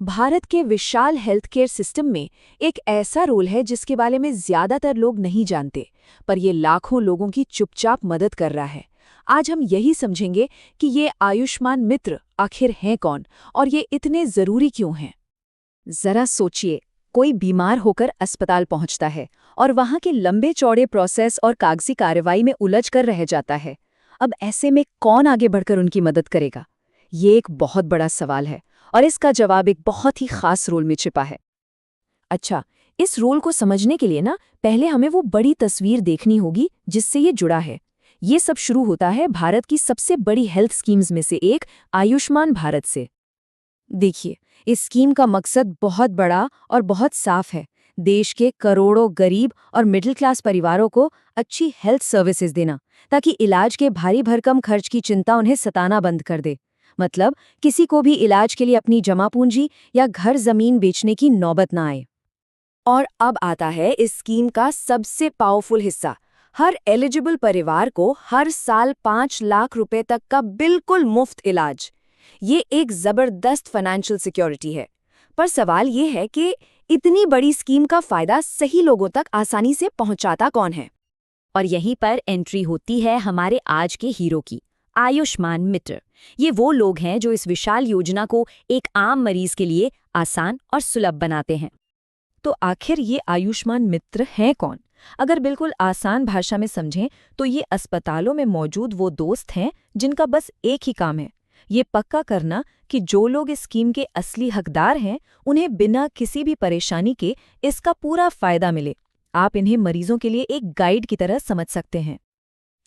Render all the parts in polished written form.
भारत के विशाल health care system में एक ऐसा रोल है जिसके बारे में ज्यादातर लोग नहीं जानते, पर ये लाखों लोगों की चुपचाप मदद कर रहा है। आज हम यही समझेंगे कि ये आयुष्मान मित्र आखिर हैं कौन और ये इतने जरूरी क्यों हैं। जरा सोचिए, कोई बीमार होकर अस्पताल पहुंचता है और वहां के लंबे चौड़े प्रोसेस और कागजी कार्रवाई में उलझ कर रह जाता है। अब ऐसे में कौन आगे बढ़कर उनकी मदद करेगा? ये एक बहुत बड़ा सवाल है और इसका जवाब एक बहुत ही खास रोल में छिपा है। अच्छा, इस रोल को समझने के लिए पहले हमें वो बड़ी तस्वीर देखनी होगी जिससे ये जुड़ा है। ये सब शुरू होता है भारत की सबसे बड़ी हेल्थ स्कीम्स में से एक आयुष्मान भारत से। देखिए, इस स्कीम का मकसद बहुत बड़ा और बहुत साफ है। देश के करोड़ों गरीब और मिडिल क्लास परिवारों को अच्छी हेल्थ सर्विसेज देना, ताकि इलाज के भारी भरकम खर्च की चिंता उन्हें सताना बंद कर दे। मतलब किसी को भी इलाज के लिए अपनी जमा पूंजी या घर जमीन बेचने की नौबत ना आए। और अब आता है इस स्कीम का सबसे पावरफुल हिस्सा। हर एलिजिबल परिवार को हर साल 5 लाख रुपए तक का बिल्कुल मुफ्त इलाज। ये एक जबरदस्त फाइनेंशियल सिक्योरिटी है। पर सवाल ये है कि इतनी बड़ी स्कीम का फायदा सही लोगों तक आसानी से पहुंचाता कौन है? और यहीं पर एंट्री होती है हमारे आज के हीरो की, आयुष्मान मित्र। ये वो लोग हैं जो इस विशाल योजना को एक आम मरीज के लिए आसान और सुलभ बनाते हैं। तो आखिर ये आयुष्मान मित्र हैं कौन? अगर बिल्कुल आसान भाषा में समझें तो ये अस्पतालों में मौजूद वो दोस्त हैं जिनका बस एक ही काम है, ये पक्का करना कि जो लोग इस स्कीम के असली हकदार हैं उन्हें बिना किसी भी परेशानी के इसका पूरा फायदा मिले। आप इन्हें मरीजों के लिए एक गाइड की तरह समझ सकते हैं।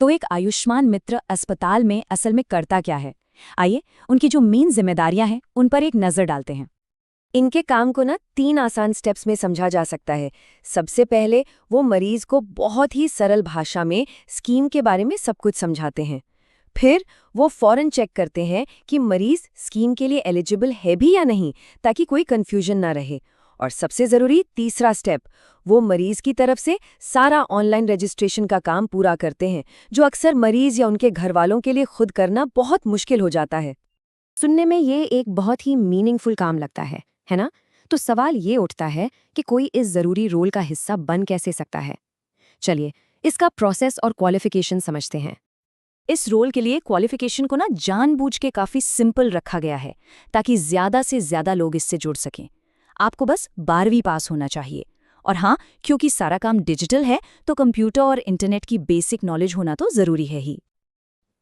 तो एक आयुष्मान मित्र अस्पताल में असल में करता क्या है? आइए उनकी जो मेन जिम्मेदारियां हैं उन पर एक नज़र डालते हैं। इनके काम को 3 आसान स्टेप्स में समझा जा सकता है। सबसे पहले वो मरीज को बहुत ही सरल भाषा में स्कीम के बारे में सब कुछ समझाते हैं। फिर वो फौरन चेक करते हैं कि मरीज स्कीम के लिए एलिजिबल है भी या नहीं, ताकि कोई कंफ्यूजन ना रहे। और सबसे ज़रूरी तीसरा स्टेप, वो मरीज की तरफ से सारा ऑनलाइन रजिस्ट्रेशन का काम पूरा करते हैं, जो अक्सर मरीज या उनके घरवालों के लिए खुद करना बहुत मुश्किल हो जाता है। सुनने में ये एक बहुत ही मीनिंगफुल काम लगता है ना? तो सवाल ये उठता है कि कोई इस ज़रूरी रोल का हिस्सा बन कैसे सकता है? चलिए इसका प्रोसेस और क्वालिफिकेशन समझते हैं। इस रोल के लिए क्वालिफिकेशन को जानबूझ के काफ़ी सिंपल रखा गया है, ताकि ज़्यादा से ज़्यादा लोग इससे जुड़ सकें। आपको बस 12वीं पास होना चाहिए। और हाँ, क्योंकि सारा काम डिजिटल है तो कंप्यूटर और इंटरनेट की बेसिक नॉलेज होना तो ज़रूरी है ही।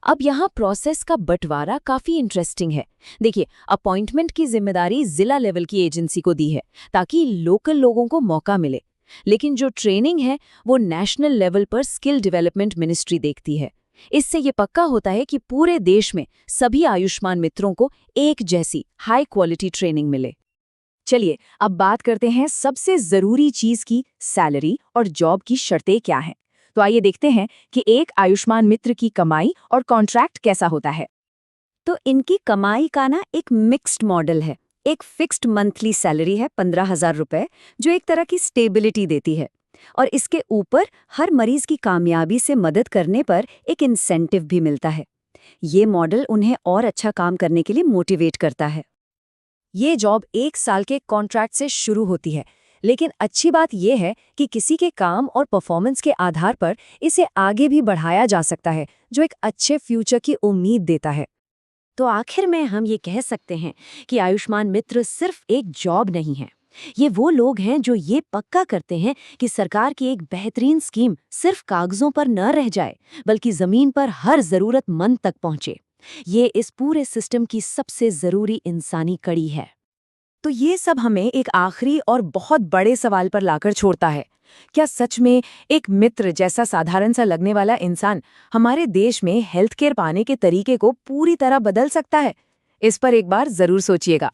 अब यहाँ प्रोसेस का बंटवारा काफ़ी इंटरेस्टिंग है। देखिए, अपॉइंटमेंट की जिम्मेदारी जिला लेवल की एजेंसी को दी है, ताकि लोकल लोगों को मौका मिले। लेकिन जो ट्रेनिंग है वो नेशनल लेवल पर स्किल डेवलपमेंट मिनिस्ट्री देखती है। इससे ये पक्का होता है कि पूरे देश में सभी आयुष्मान मित्रों को एक जैसी हाई क्वालिटी ट्रेनिंग मिले। चलिए अब बात करते हैं सबसे ज़रूरी चीज़ की, सैलरी और जॉब की शर्तें क्या हैं। तो आइए देखते हैं कि एक आयुष्मान मित्र की कमाई और कॉन्ट्रैक्ट कैसा होता है। तो इनकी कमाई का एक मिक्स्ड मॉडल है। एक फिक्स्ड मंथली सैलरी है 15,000 रुपए, जो एक तरह की स्टेबिलिटी देती है। और इसके ऊपर हर मरीज की कामयाबी से मदद करने पर एक इंसेंटिव भी मिलता है। ये मॉडल उन्हें और अच्छा काम करने के लिए मोटिवेट करता है। ये जॉब 1 साल के कॉन्ट्रैक्ट से शुरू होती है, लेकिन अच्छी बात यह है कि किसी के काम और परफॉर्मेंस के आधार पर इसे आगे भी बढ़ाया जा सकता है, जो एक अच्छे फ्यूचर की उम्मीद देता है। तो आखिर में हम ये कह सकते हैं कि आयुष्मान मित्र सिर्फ एक जॉब नहीं है। ये वो लोग हैं जो ये पक्का करते हैं कि सरकार की एक बेहतरीन स्कीम सिर्फ कागजों पर न रह जाए, बल्कि जमीन पर हर जरूरतमंद तक पहुंचे। ये इस पूरे सिस्टम की सबसे जरूरी इंसानी कड़ी है। तो ये सब हमें एक आखिरी और बहुत बड़े सवाल पर लाकर छोड़ता है। क्या सच में एक मित्र जैसा साधारण सा लगने वाला इंसान हमारे देश में हेल्थ केयर पाने के तरीके को पूरी तरह बदल सकता है? इस पर एक बार जरूर सोचिएगा।